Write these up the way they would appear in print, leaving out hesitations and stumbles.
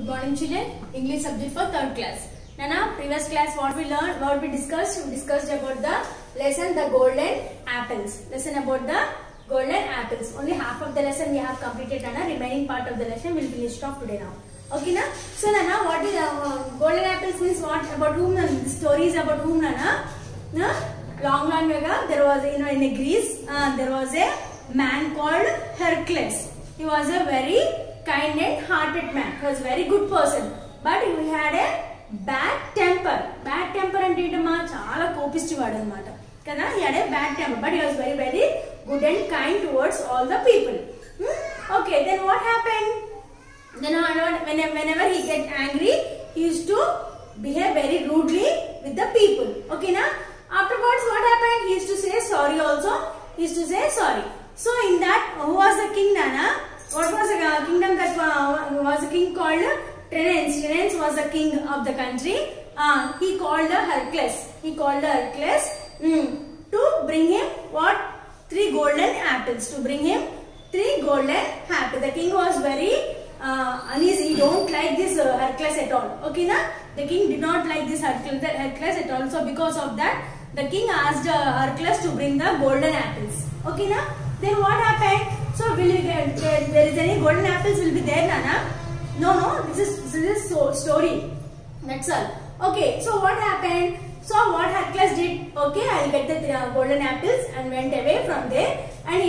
Good morning, children. English subject for 3rd class. Nana, previous class what we learned, what we discussed about the lesson the golden apples. Lesson about the golden apples. Only half of the lesson we have completed. Nana, remaining part of the lesson will finish off today now. Okay, na? So Nana, what is golden apples means what? About whom? Stories about whom, Nana? No? Long ago, there was in Greece there was a man called Hercules. He was a very kind and hearted man. He was a very good person, but he had a bad temper. Bad temper ante entama chaala kopistivaadu annamata kada. He had a bad temper, but he was very good and kind towards all the people. Okay, then what happened? Then whenever he get angry, he used to behave very rudely with the people. Okay, na? Afterwards, what happened? He used to say sorry also. He used to say sorry. So in that, who was the king, Nana? What was the kingdom that was a king called Terence? Terence was the king of the country. He called the Hercules. He called the Hercules to bring him what? 3 golden apples. To bring him 3 golden apples. The king was very uneasy. He don't like this Hercules at all. Okay, na? The king did not like this Hercules at all. So because of that, the king asked Hercules to bring the golden apples. Okay, na? Then what happened? So will you get there is any golden apples will be there, Nana? No. This is story. That's all. Okay. So what happened? So what Hercules did? Okay, I'll get the golden apples and went away from there. And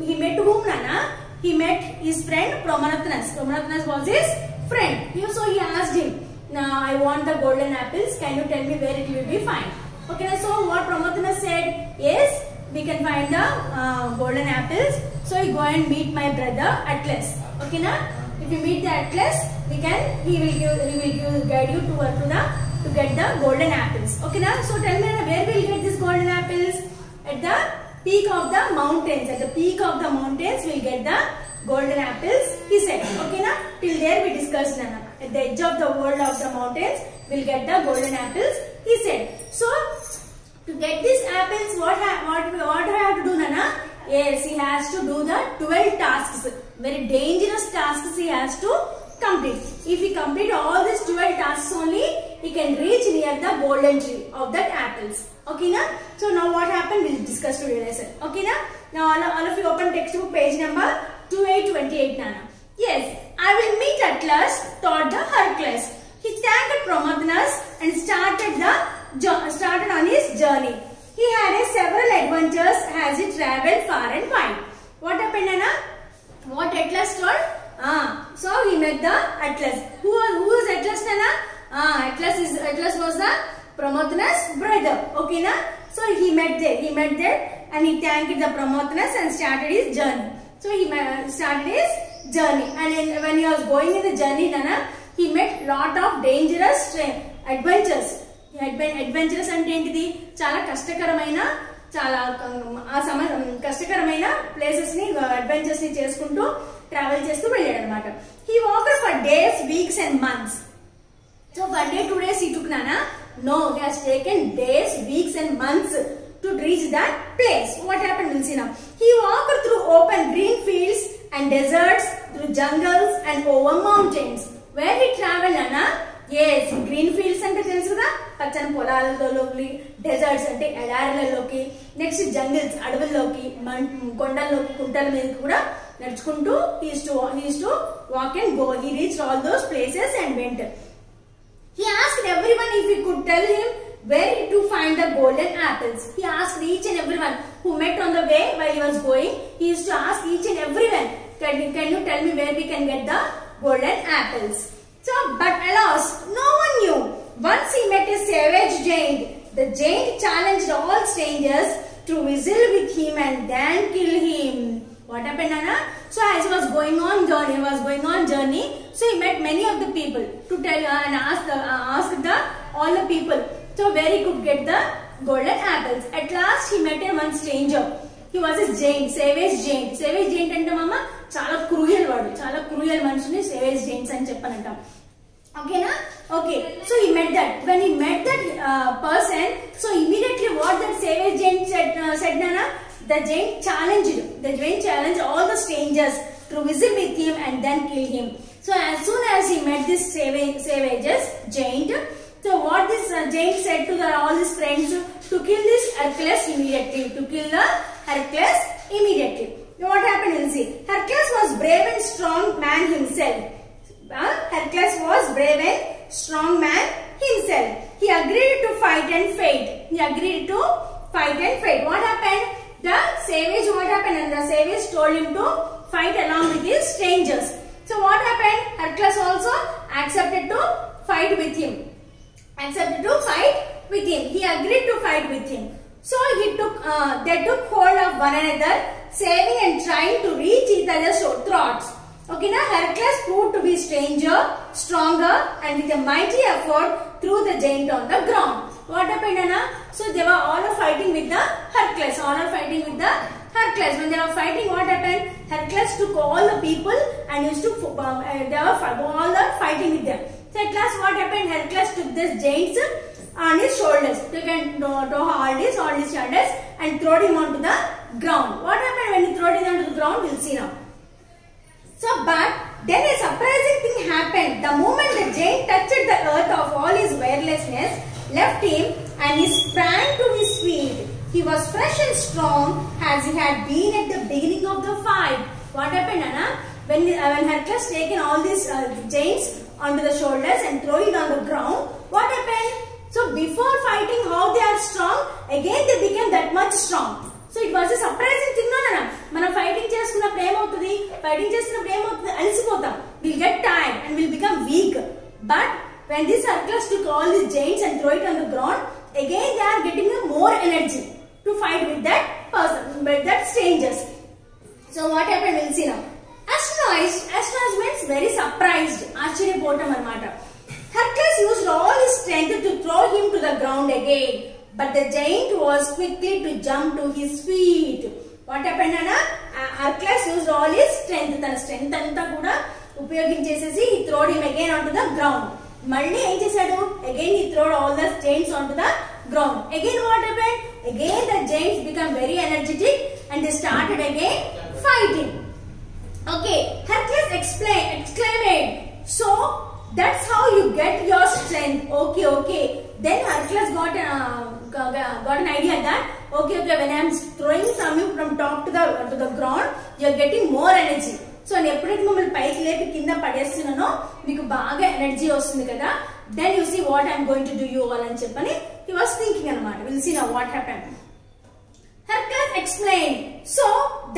he met whom, Nana? He met his friend Prometheus. Prometheus was his friend. So he asked him, "Now I want the golden apples. Can you tell me where it will be found?" Okay. So what Prometheus said? Yes, we can find the golden apples. So you go and meet my brother Atlas. Okay, na? If you meet the Atlas, he will guide you to get the golden apples. Okay, na? So tell me, where will you get these golden apples? At the peak of the mountains. At the peak of the mountains, we'll get the golden apples. He said. Okay, na? Till there we discussed, Nana. At the edge of the world of the mountains, we'll get the golden apples. He said. So to get these apples, what do I have to do, Nana? Yes, he has to do the 12 tasks. Very dangerous tasks he has to complete. If he complete all these 12 tasks only, he can reach near the golden tree of that apples. Okay, na? So now what happened? We'll discuss today lesson. Okay, na? Now all of you open textbook page number 2828, Nana. Yes, I will meet Atlas, thought the Hercules. He thanked Prometheus and started on his journey. He had several adventures as he travelled far and wide. What happened, Nana? What Atlas told? So he met the Atlas. Who is Atlas, Nana? Atlas was the Prometheus' brother. Okay, na? So he met there and he thanked the Prometheus and started his journey. So he started his journey, and when he was going in the journey, Nana, he met lot of dangerous adventures. Adventurous అంటే ఏంటిది? చాలా కష్టకరమైన places ని adventures ని చేసుకుంటూ travel చేస్తూ వెళ్ళాడు అనమాట. He walked for days, weeks and months. So 1 day 2 days he took, Nana? No, he has taken days, weeks and months to reach that place. What happened? We'll see now. He walked through open green fields and deserts, through jungles and over mountains. Where he traveled, Nana? Yes, green fields అంటే తెలుసు కదా, పచ్చని పొలాలలోకి, desserts అంటే ఎడారులలోకి, next jungles అడవుల్లోకి, కొండల్లోకి, కుంటల మీద కూడా నడుచుకుంటూ he used to walk and go. He reached all those places and went. He asked everyone if he could tell him where to find the golden apples. He asked each and everyone who met on the way while he was going. He used to ask each and everyone, can you tell me where we can get the golden apples? So, but alas, no one knew. Once he met a savage giant. The giant challenged all strangers to wrestle with him and then kill him. What happened, Nana? So, as he was going on journey, so he met many of the people to tell and ask all the people. So, where he could get the golden apples. At last, he met one stranger. He was a giant, savage giant. Savage giant అంటే మామ చాలా cruel వాడు, చాలా cruel మనుషుని savage Giants అని చెప్పనంటాం. ఓకేనా? Okay. So he met that. When he met that person, so immediately what that savage giant said, Nana? The giant challenged all the strangers to visit with him and then kill him. So as soon as he met this savages giant, so what this giant said to all his friends to kill this Hercules immediately. To kill the Hercules immediately. Now what happened? We'll see. Hercules was brave and strong man himself. Hercules was brave and strong man himself. He agreed to fight and fight. He agreed to fight and fight. What happened? The savage, what happened? And the savage told him to fight along with his strangers. So what happened? Hercules also accepted to fight with him. Accepted to fight with him. He agreed to fight with him. So they took hold of one another, saving and trying to reach each other's throats. Okay, now Hercules proved to be stronger, and with a mighty effort threw the giant on the ground. What happened, Anna? So they were all fighting with the Hercules. When they were fighting, what happened? Hercules took all the people and used to they were all fighting with them. So at last, what happened? Hercules took this giant on his shoulders, took all his shoulders and threw him onto the ground. What happened when he threw him onto the ground? We'll see now. So, but then a surprising thing happened. The moment the giant touched the earth of all his wirelessness, left him and he sprang to his feet. He was fresh and strong as he had been at the beginning of the fight. What happened, Anna? When Hercules taken all these giants onto the shoulders and throw it on the ground, what happened? So before fighting how they are strong, again they became that much strong. So it was a surprising thing, no, Nana. Mana fighting chestunnappudu em avutadi? Fighting chestunnappudu em avutadi? Alisipotam. We'll get tired and we'll become weak. But when this Hercules took all these giants and throw it on the ground, again they are getting more energy to fight with that person, with that strangers. So what happened? We'll see now. Astonished means very surprised. Ascharyapotam anamata. Hercules used all his strength to throw him to the ground again. But the giant was quickly to jump to his feet. What happened, Anna? Hercules used all his strength. Tana strength anta kuda upayoginchesesi he threw him again onto the ground. Malli em chesadu? Again he threw all the giants onto the ground. Again what happened? Again the giants become very energetic and they started again fighting. Okay, Hercules exclaimed, so that's how you get your strength. Okay. Then Hercules got an idea that okay, when I am throwing from you from top to the ground, you are getting more energy. So ఎప్పుడైతే మిమ్మల్ని పైకి లేపి కింద పడేస్తున్నానో మీకు బాగా energy వస్తుంది కదా. Then you see what I am going to do you all అని చెప్పని he was thinking అన్నమాట. We'll see now what happened. Hercules explained, so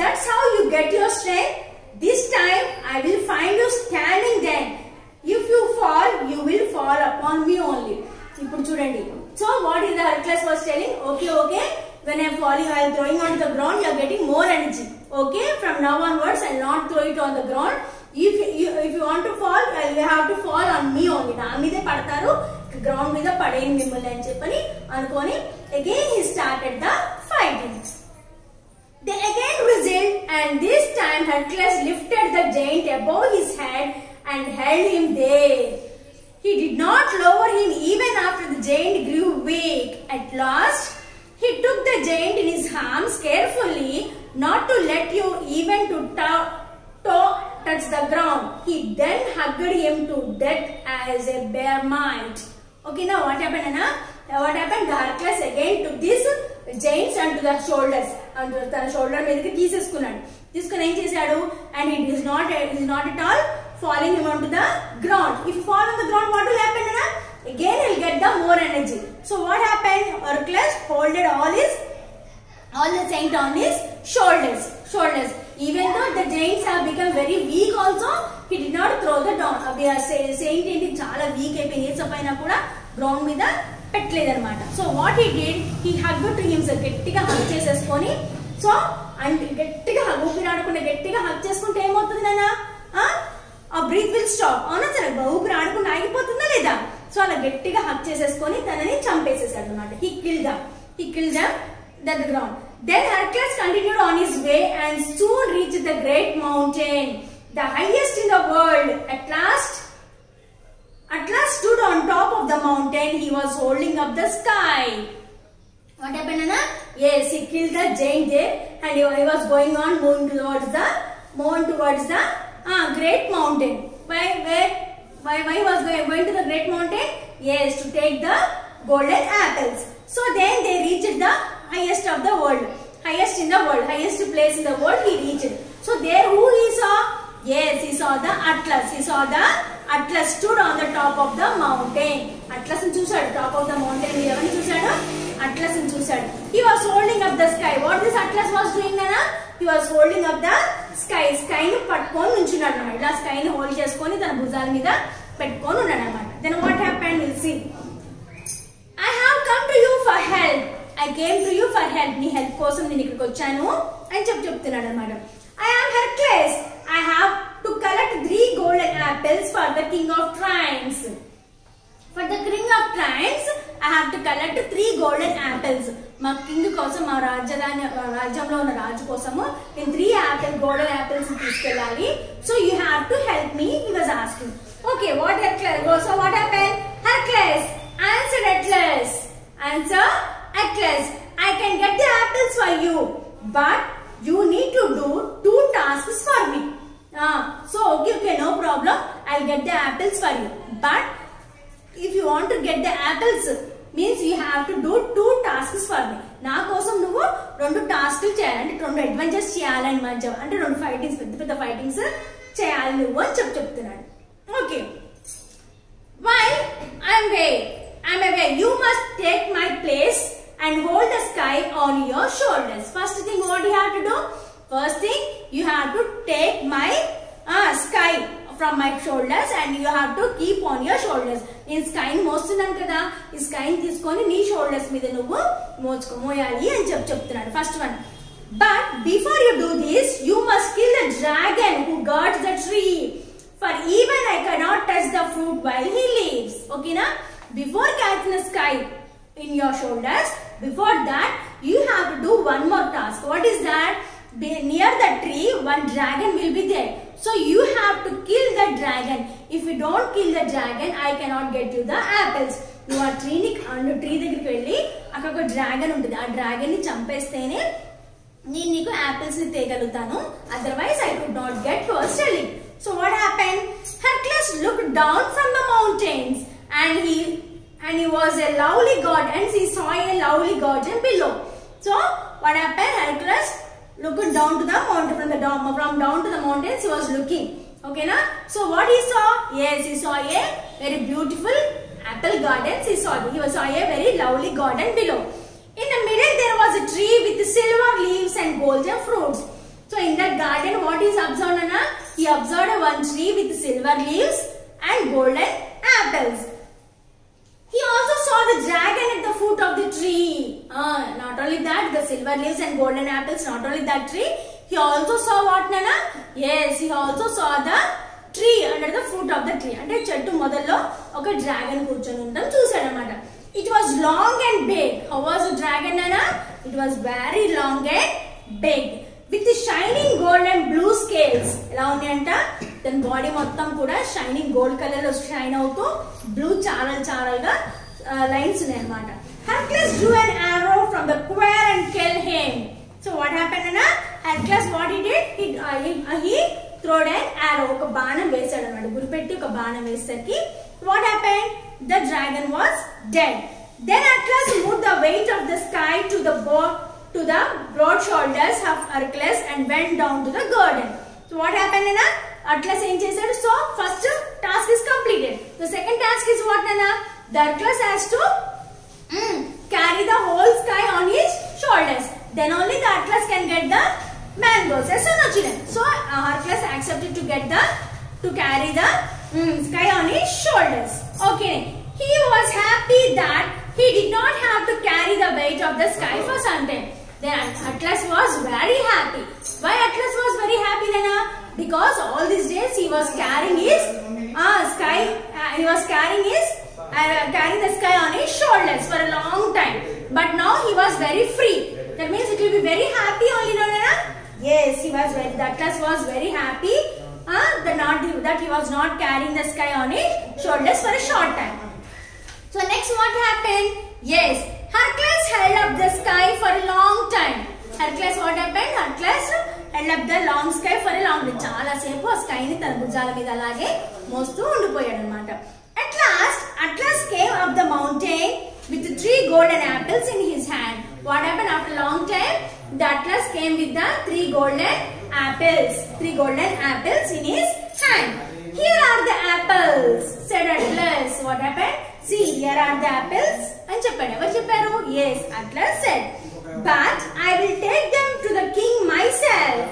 that's how you get your strength. This time I will find you standing there. If you fall, you will fall upon me only. ఇప్పుడు చూడండి. So what is the Hercules was telling? Okay. When I am falling, I am throwing on the ground. You are getting more energy. Okay. From now onwards, I will not throw it on the ground. If you want to fall, you have to fall on me only. నా మీదే పడతారు. Ground మీద పడేయండి మిమ్మల్ని అని చెప్పని అనుకొని again he started the fighting. They again wrestled, and this time Hercules lifted the giant above his head and held him there. He did not lower him even after the giant grew weak. At last, he took the giant in his arms carefully, not to let you even to touch the ground. He then hugged him to death as a bear might. Okay, now what happened, Anna? What happened? The Hercules again took these giants onto the shoulders. Onto the shoulder మీదకి తీసేసుకున్నాడు. తీసుకుని ఏం చేశాడు? And he is not at all falling him onto the ground. If you fall on the ground, what will happen, Anna? Again he will get the more energy. So what happened? Hercules holded all the giant on his shoulders. Even though the giants have become very weak also, he did not throw the down. We are saying ఏంటి చాలా week అయిపోయి ఏ సపైనా కూడా ground మీద పెట్టలేదన్నమాట. So what he did, he hugged to him. గట్టిగా hug చేసేసుకొని so and గట్టిగా ఊపిరాడకుండా గట్టిగా hug చేసుకుంటే ఏమవుతుంది నాన్న? ఆ బ్రీత్ విల్ స్టాప్. అవునా సరే, ఊపిరి ఆడకుండా ఆగిపోతుందా లేదా? సో అలా గట్టిగా హగ్ చేసేసుకొని తనని చంపేసేసాడు అన్నమాట. He killed them at the ground. Then Hercules continued on his way and soon reached the great mountain, the highest in the world. At last stood on top of the mountain. He was holding up the sky. What happened, Anna? Yes, he killed the giant there and he was going on moving towards the great mountain. Why he was going to the great mountain? Yes, to take the golden apples. So then they reached the highest of the world, highest in the world, highest place in the world he reached. So there who he saw? Yes, he saw the Atlas. He saw the Atlas stood on the top of the mountain. Atlas in చూసాడు, top of the mountain. ఎవరిని చూసాడు? Atlas in చూసాడు. He was holding up the sky. What this Atlas was doing nana? He was holding up the sky. Sky ని పట్టుకొని ఉంచున్నాడు అన్నమాట. ఇలా sky ని hold చేసుకొని తన భుజాల మీద పెట్టుకొని ఉన్నాడు అన్నమాట. Then what happened? We'll see. I have come to you for help. I came to you for help. నీ హెల్ప్ కోసం నేను ఇక్కడికి వచ్చాను అని చెప్తున్నాడు అన్నమాట. I am Hercules. I have to collect 3 golden apples for the king of Triumphs. For the king of Triumphs, I have to collect 3 golden apples. మా king కోసం, మా రాజ్యంలో ఉన్న రాజు కోసము నేను 3 golden apples తీసుకెళ్ళాలి. So you have to help me. He was asking. Okay, what Hercules? So what happened? Hercules answered Atlas. Answer Atlas. I can get the apples for you, but you need to do 2 tasks for me. So okay, no problem. I'll get the apples for you. But if you want to get the apples, means you have to do 2 tasks for me. నా కోసం నువ్వు 2 టాస్క్లు చేయాలి, అంటే 2 adventures చేయాలని మంచి, అంటే 2 fightings, పెద్ద ఫైటింగ్స్ చేయాలి నువ్వు అని చెప్తున్నాడు. Okay, while I'm away, you must take my place and hold the sky on your shoulders. First thing, what you have to do? First thing, you have to take my sky from my shoulders and you have to keep on your shoulders. నేను sky ని మోస్తున్నాను కదా, ఈ sky ని తీసుకొని నీ shoulders మీద నువ్వు మోయాలి అని చెప్తున్నాడు. First one, but before you do this, you must kill the dragon who guards the tree. For even I cannot touch the fruit while he lives. Okay na? Before catching the sky in your shoulders, before that you have to do one more task. What is that? Near the tree, one dragon will be there. So you have to kill the dragon. If you don't kill the dragon, I cannot get you the apples. You are tree దగ్గరికి వెళ్ళి అక్కడ ఒక dragon ఉంటుంది, ఆ dragon ని చంపేస్తేనే నేను నీకు apples ని తేగలుగుతాను. Otherwise I could not get. He was telling. So what happened? Hercules looked down from the mountains and he was a lovely god, and he saw a lovely garden below. So what happened? Hercules looked down to the mountain, from down to the mountains he was looking. Okay na? So what he saw? Yes, he saw a very beautiful apple garden. He saw a very lovely garden below. In the middle there was a tree with silver leaves and golden fruits. So in that garden, what is observed, Nana? He observed one tree with silver leaves and golden apples. He also saw the dragon at the foot of the tree. Not only that, the silver leaves and golden apples, not only that tree, he also saw what, Nana? Yes, he also saw the tree under the foot of the tree. అంటే చెట్టు మొదల్లో ఒక dragon కూర్చొని ఉండడం చూశాడు అన్నమాట. It was long and big. How was the dragon, Nana? It was very long and big. With shining gold and blue scales. ఎలా ఉన్నాయంట? దాని బాడీ మొత్తం కూడా షైనింగ్ గోల్డ్ కలర్ లో షైన్ అవుతూ బ్లూ చారలుగా లైన్స్ ఉన్నాయి అన్నమాట. Hercules drew an arrow from the quiver and killed him. So what happened, Anna? Hercules, what he did? He threw an arrow. ఒక బాణం వేసాడు అన్నమాట. గురిపెట్టి ఒక బాణం వేసేసరికి what happened? The dragon was dead. Then Atlas moved the weight of the sky to the broad shoulders of Hercules and went down to the garden. So what happened, Nana? Atlas ఏం చేశాడు? So first task is completed. The second task is what, Nana? The Hercules has to carry the whole sky on his shoulders. Then only the Atlas can get the mangoes. Yes or no, children? So Hercules accepted to carry the sky on his shoulders. Okay. He was happy that he did not have to carry the weight of the sky for some time. Then Atlas was very happy. Why Atlas was very happy, Nana? Because all these days he was carrying his sky. He was carrying the sky on his shoulders for a long time. But now he was very free. That means it will be very happy only, no, Nana? Yes, Atlas was very happy that he was not carrying the sky on his shoulders for a short time. So next what happened? Yes, Hercules held up the sky for a long time. Hercules, what happened? Hercules held up the long sky for a long time. చాలా సేపు ఆ sky ని తన భుజాల మీద అలాగే మోస్తూ ఉండిపోయాడు అన్నమాట. At last, Atlas came up the mountain with 3 golden apples in his hand. What happened after a long time? The Atlas came with the 3 golden apples. 3 golden apples in his hand. Here are the apples, said Atlas. What happened? See, here are the apples. And chepparu. Evaru chepparu? Yes, Atlas said. But I will take them to the king myself.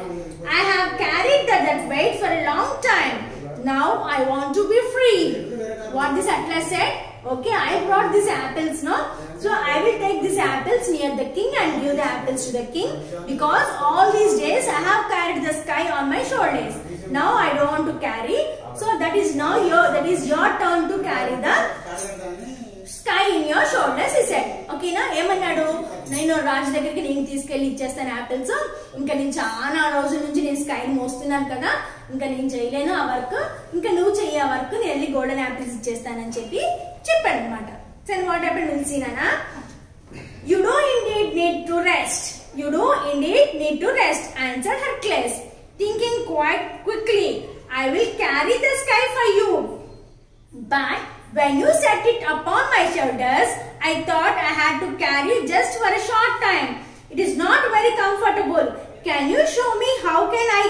I have carried that weight for a long time. Now I want to be free. What this Atlas said? Okay, I brought these apples, no? So I will take these apples near the king and give the apples to the king, because all these days I have carried the sky on my shoulders. Now I don't want to carry. So that is your turn to carry the sky in your shoulders, he said. Okay na? ఏమన్నాడు? నేను రాజు దగ్గరికి నేను తీసుకెళ్లి ఇచ్చేస్తాను apples. ఇంకా నేను చాలా రోజుల నుంచి నేను స్కై మోస్తున్నాను కదా, ఇంకా నేను చేయలేను ఆ వర్క్, ఇంకా నువ్వు చెయ్యి ఆ వర్క్, నేను వెళ్ళి గోల్డెన్ యాపిల్స్ ఇచ్చేస్తానని చెప్పాడు అనమాట. So what happened? We'll see, Nana. You do indeed need to rest. You do indeed need to rest, answered Hercules, thinking quite quickly. I will carry the sky for you. But when you set it upon my shoulders, I thought I had to carry it just for a short time. It is not very comfortable. Can you show me how can I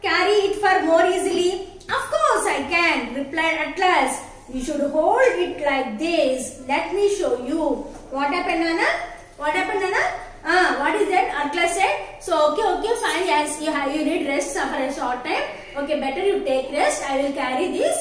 carry it for more easily? Of course I can, replied Atlas. You should hold it like this. Let me show you. What happened, Nana? What happened, Nana? What is that? Atlas said. So okay, fine. Yes, you need rest for a short time. Okay, better you take rest. I will carry this.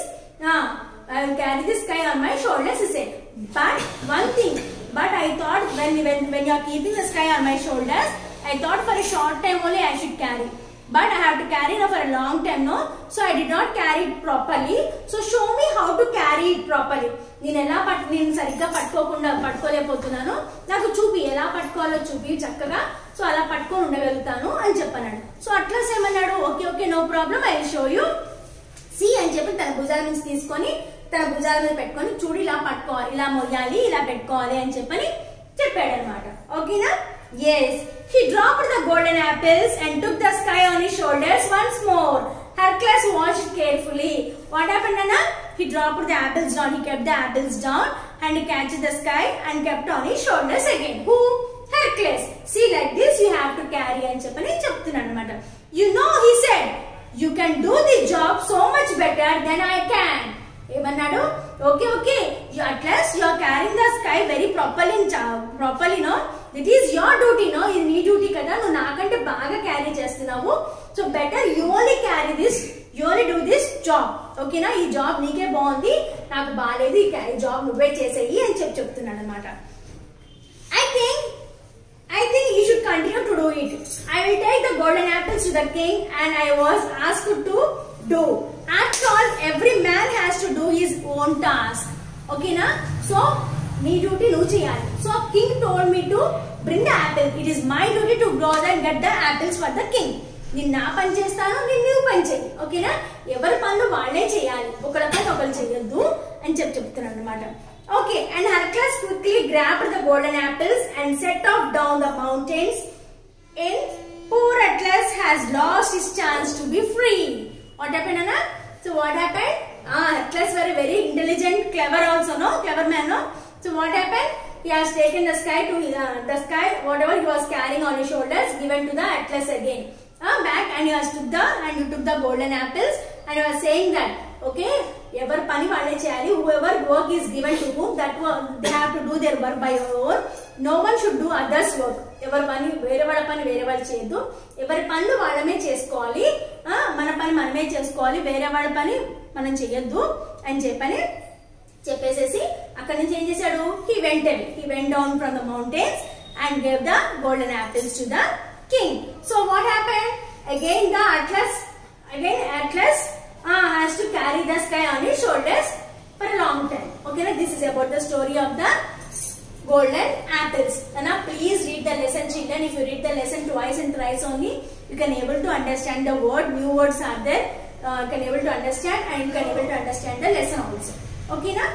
I will carry this sky on my shoulders, he said. But one thing. But I thought when you are keeping the sky on my shoulders, I thought for a short time only I should carry. But I have to carry it for a long time, no? So I did not carry it properly. So show me how to carry it properly. నేను సరిగ్గా పట్టుకోలేకపోతున్నాను, నాకు చూపి ఎలా పట్టుకోవాలో చూపి చక్కగా, so అలా పట్టుకొని ఉండగలుగుతాను అని చెప్పన్నాడు. సో అట్లస్ ఏమన్నాడు? Okay no problem, I will show you. See అని చెప్పి తన భుజాల నుంచి తీసుకొని తన భుజాల మీద పెట్టుకొని చూడు ఇలా పట్టుకోవాలి, ఇలా మొయ్యాలి, ఇలా పెట్టుకోవాలి అని చెప్పాడు అనమాట. ఓకేనా? Yes, he dropped the golden apples and took the sky on his shoulders once more. Hercules watched carefully. What happened, Nana? He dropped the apples down. He kept the apples down and he catch the sky and kept on his shoulders again. Who? Hercules. See, like this you have to carry and చెప్తున్నాడు అనమాట. You know, he said, you can do the job so much better than I can. ఏమన్నాడు? Okay, Atlas, you are carrying the sky very properly, no? It is your duty, no? ఇది నీ duty కదా, నువ్వు నాకంటే బాగా carry చేస్తున్నావు. So better you only carry this, you only do this job. ఓకేనా? ఈ జాబ్ నీకే బాగుంది, నాకు బాగాలేదు, ఈ జాబ్ నువ్వే చేసేయి అని చెప్తున్నాడు అనమాట. I think you should continue to do it. I will take the golden apples to the king and I was asked to do. After all, every man has to do his own task. Okay na? So, nee duty nu cheyali. So, king told me to bring the apple. It is my duty to go and get the apples for the king. నేను నా పని చేస్తాను, నేను నువ్వు పని చేయి. ఓకేనా? ఎవరి పనులు వాళ్ళే చేయాలి, ఒకళ్ళ పని ఒకళ్ళు చేయొద్దు అని చెప్తున్నాను అనమాట. Okay, and Hercules quickly grabbed the golden apples and set off down the mountains. And poor Atlas has lost his chance to be free. What happened, Anna? So what happened? Atlas was very intelligent, clever also, no? Clever man, no? So what happened? He has taken the sky, whatever he was carrying on his shoulders, given to the Atlas again. Back, and he took the golden apples and he was saying that, okay, ఎవరి పని వాళ్ళే చేయాలి. whoever work is given to whom, that work they have to do their work by own. No one should do others work. ఎవరి పని వేరే వాళ్ళ పని వేరే వాళ్ళు చేయొద్దు, ఎవరి పనులు వాళ్ళమే చేసుకోవాలి, మన పని మనమే చేసుకోవాలి, వేరే వాళ్ళ పని మనం చేయొద్దు అని చెప్పేసేసి అక్కడ నుంచి ఏం చేశాడు? he went down from the mountains and gave the golden apples to the king. So what happened? Again Atlas has to carry the sky on his shoulders for a long time. Okay, this is about the story of the golden apples. Now please read the lesson, children. If you read the lesson twice and thrice only, you can able to understand the word. New words are there. You can able to understand and you can able to understand the lesson also. Okay, na?